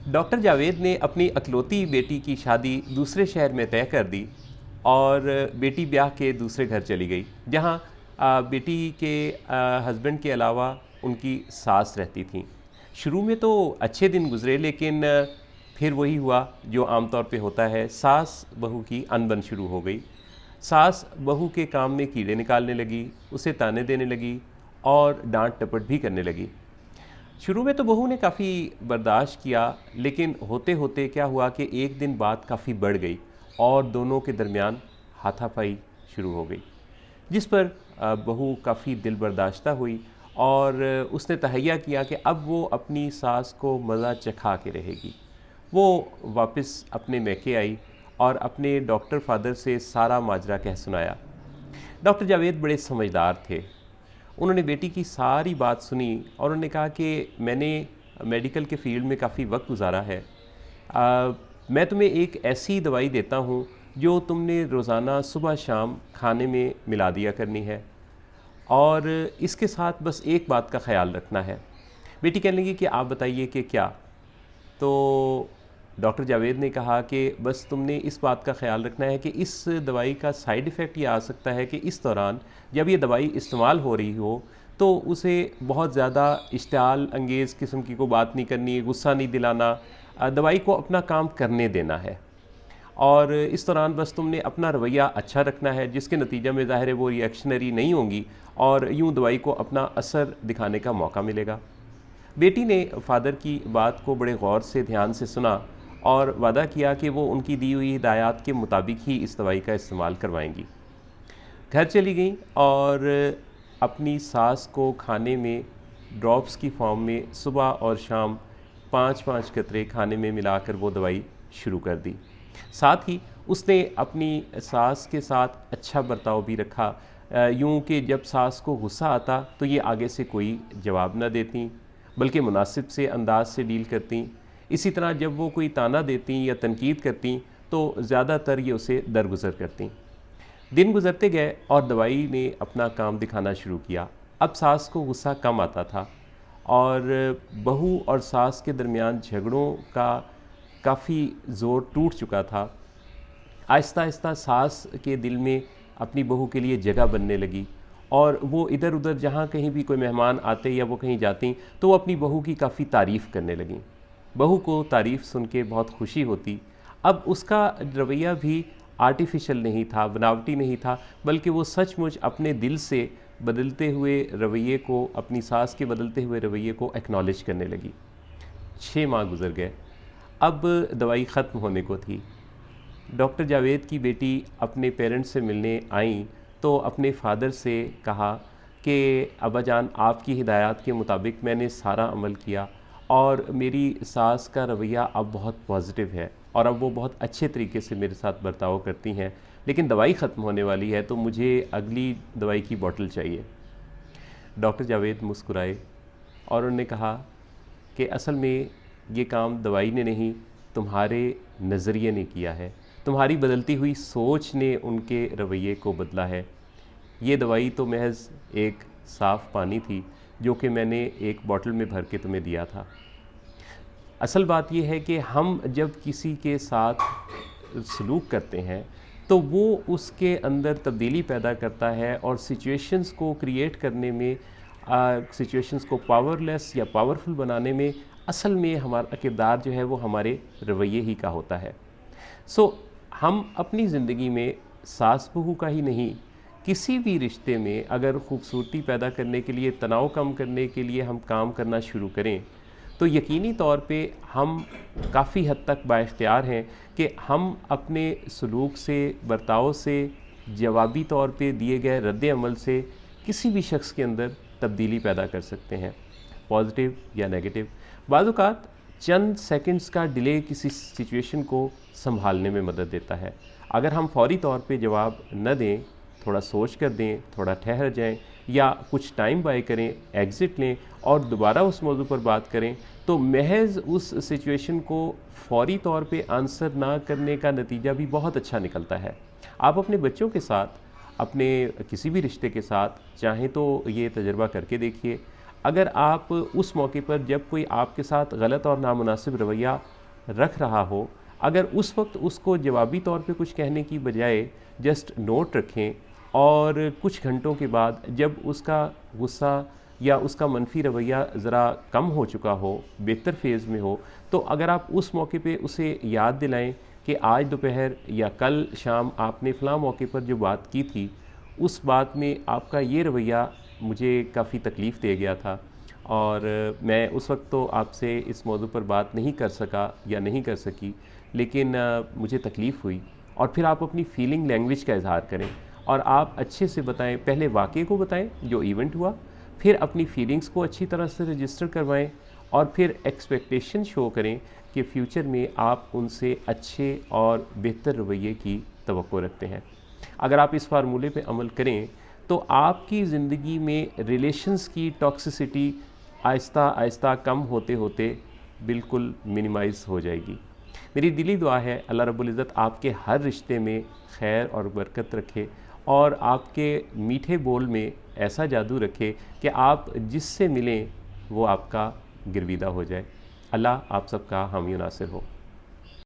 Doctor Javed ने अपनी इकलौती बेटी की शादी दूसरे शहर में तय कर दी और बेटी ब्याह के दूसरे घर चली गई, जहाँ बेटी के हस्बैंड के अलावा उनकी सास रहती थी। शुरू में तो अच्छे दिन गुजरे, लेकिन फिर वही हुआ जो आमतौर पे होता है। सास बहू की अनबन शुरू हो गई। सास बहू के काम में कीड़े निकालने लगी, उसे ताने देने लगी और डांट टपट भी करने लगी। शुरू में तो बहू ने काफ़ी बर्दाश्त किया, लेकिन होते होते क्या हुआ कि एक दिन बात काफ़ी बढ़ गई और दोनों के दरमियान हाथापाई शुरू हो गई, जिस पर बहू काफ़ी दिल बर्दाश्ता हुई और उसने तहैया किया कि अब वो अपनी सास को मज़ा चखा के रहेगी। वो वापस अपने मैके आई और अपने डॉक्टर फादर से सारा माजरा कह सुनाया। डॉक्टर जावेद बड़े समझदार थे। उन्होंने बेटी की सारी बात सुनी और उन्होंने कहा कि मैंने मेडिकल के फील्ड में काफ़ी वक्त गुजारा है। मैं तुम्हें एक ऐसी दवाई देता हूँ जो तुमने रोज़ाना सुबह शाम खाने में मिला दिया करनी है, और इसके साथ बस एक बात का ख्याल रखना है। बेटी कहने लगी कि आप बताइए कि क्या। तो डॉक्टर जावेद ने कहा कि बस तुमने इस बात का ख्याल रखना है कि इस दवाई का साइड इफ़ेक्ट ये आ सकता है कि इस दौरान जब ये दवाई इस्तेमाल हो रही हो तो उसे बहुत ज़्यादा इश्तियाल अंगेज़ किस्म की कोई बात नहीं करनी, गुस्सा नहीं दिलाना, दवाई को अपना काम करने देना है। और इस दौरान बस तुमने अपना रवैया अच्छा रखना है, जिसके नतीजे में ज़ाहिर है वो रिएक्शनरी नहीं होंगी और यूँ दवाई को अपना असर दिखाने का मौका मिलेगा। बेटी ने फ़ादर की बात को बड़े गौर से ध्यान से सुना और वादा किया कि वो उनकी दी हुई हिदायत के मुताबिक ही इस दवाई का इस्तेमाल करवाएंगी। घर चली गई और अपनी सास को खाने में ड्रॉप्स की फॉर्म में सुबह और शाम 5-5 कतरे खाने में मिलाकर वो दवाई शुरू कर दी। साथ ही उसने अपनी सास के साथ अच्छा बर्ताव भी रखा, यूँ कि जब सास को गुस्सा आता तो ये आगे से कोई जवाब न देती, बल्कि मुनासिब से अंदाज से डील करती। इसी तरह जब वो कोई ताना देती या तनकीद करती तो ज़्यादातर ये उसे दरगुजर करती। दिन गुजरते गए और दवाई ने अपना काम दिखाना शुरू किया। अब सास को गुस्सा कम आता था और बहू और सास के दरमियान झगड़ों का काफ़ी ज़ोर टूट चुका था। आहिस्ता आहिस्ता सास के दिल में अपनी बहू के लिए जगह बनने लगी और वो इधर उधर जहाँ कहीं भी कोई मेहमान आते या वो कहीं जाती तो वो अपनी बहू की काफ़ी तारीफ़ करने लगी। बहू को तारीफ़ सुन के बहुत खुशी होती। अब उसका रवैया भी आर्टिफिशियल नहीं था, बनावटी नहीं था, बल्कि वो सचमुच अपने दिल से बदलते हुए रवैये को, अपनी सास के बदलते हुए रवैये को एक्नॉलेज करने लगी। 6 माह गुजर गए। अब दवाई ख़त्म होने को थी। डॉक्टर जावेद की बेटी अपने पेरेंट्स से मिलने आई तो अपने फ़ादर से कहा कि अब्बा जान, आपकी हिदायत के मुताबिक मैंने सारा अमल किया और मेरी सास का रवैया अब बहुत पॉजिटिव है और अब वो बहुत अच्छे तरीके से मेरे साथ बर्ताव करती हैं, लेकिन दवाई ख़त्म होने वाली है तो मुझे अगली दवाई की बोतल चाहिए। डॉक्टर जावेद मुस्कुराए और उन्होंने कहा कि असल में ये काम दवाई ने नहीं, तुम्हारे नज़रिए ने किया है। तुम्हारी बदलती हुई सोच ने उनके रवैये को बदला है। ये दवाई तो महज एक साफ़ पानी थी जो कि मैंने एक बोतल में भर के तुम्हें दिया था। असल बात यह है कि हम जब किसी के साथ सलूक करते हैं तो वो उसके अंदर तब्दीली पैदा करता है और सिचुएशंस को क्रिएट करने में, सिचुएशंस को पावरलेस या पावरफुल बनाने में असल में हमारा किरदार जो है वो हमारे रवैये ही का होता है। हम अपनी ज़िंदगी में सास बहू का ही नहीं, किसी भी रिश्ते में अगर ख़ूबसूरती पैदा करने के लिए, तनाव कम करने के लिए हम काम करना शुरू करें तो यकीनी तौर पे हम काफ़ी हद तक बाइख्तियार हैं कि हम अपने सलूक से, बर्ताव से, जवाबी तौर पे दिए गए रद्द अमल से किसी भी शख्स के अंदर तब्दीली पैदा कर सकते हैं, पॉजिटिव या नेगेटिव। बाज़ औक़ात चंद सेकंड्स का डिले किसी सिचुएशन को संभालने में मदद देता है। अगर हम फौरी तौर पे जवाब न दें, थोड़ा सोच कर दें, थोड़ा ठहर जाएं या कुछ टाइम बाय करें, एग्ज़िट लें और दोबारा उस मौजू पर बात करें, तो महज उस सिचुएशन को फौरी तौर पे आंसर ना करने का नतीजा भी बहुत अच्छा निकलता है। आप अपने बच्चों के साथ, अपने किसी भी रिश्ते के साथ चाहें तो ये तजुर्बा करके देखिए। अगर आप उस मौके पर जब कोई आपके साथ गलत और नामुनासिब रवैया रख रहा हो, अगर उस वक्त उसको जवाबी तौर पे कुछ कहने की बजाय जस्ट नोट रखें, और कुछ घंटों के बाद जब उसका गुस्सा या उसका मनफी रवैया ज़रा कम हो चुका हो, बेहतर फेज़ में हो, तो अगर आप उस मौके पे उसे याद दिलाएं कि आज दोपहर या कल शाम आपने फ़लाँ मौके पर जो बात की थी, उस बात में आपका ये रवैया मुझे काफ़ी तकलीफ़ दे गया था, और मैं उस वक्त तो आपसे इस मौजू पर बात नहीं कर सका या नहीं कर सकी, लेकिन मुझे तकलीफ़ हुई। और फिर आप अपनी फ़ीलिंग लैंग्वेज का इज़हार करें, और आप अच्छे से बताएं, पहले वाक़े को बताएं जो इवेंट हुआ, फिर अपनी फ़ीलिंग्स को अच्छी तरह से रजिस्टर करवाएं, और फिर एक्सपेक्टेशन शो करें कि फ़्यूचर में आप उनसे अच्छे और बेहतर रवैये की तवक्को रखते हैं। अगर आप इस फार्मूले पे अमल करें तो आपकी ज़िंदगी में रिलेशंस की टॉक्सिसिटी आहिस्ता आहिस्ता कम होते होते बिल्कुल मिनिमाइज़ हो जाएगी। मेरी दिली दुआ है अल्लाह रब्बुल इज़्ज़त आपके हर रिश्ते में खैर और बरकत रखे, और आपके मीठे बोल में ऐसा जादू रखे कि आप जिससे मिलें वो आपका गिरविदा हो जाए। अल्लाह आप सबका हामी नासिर हो।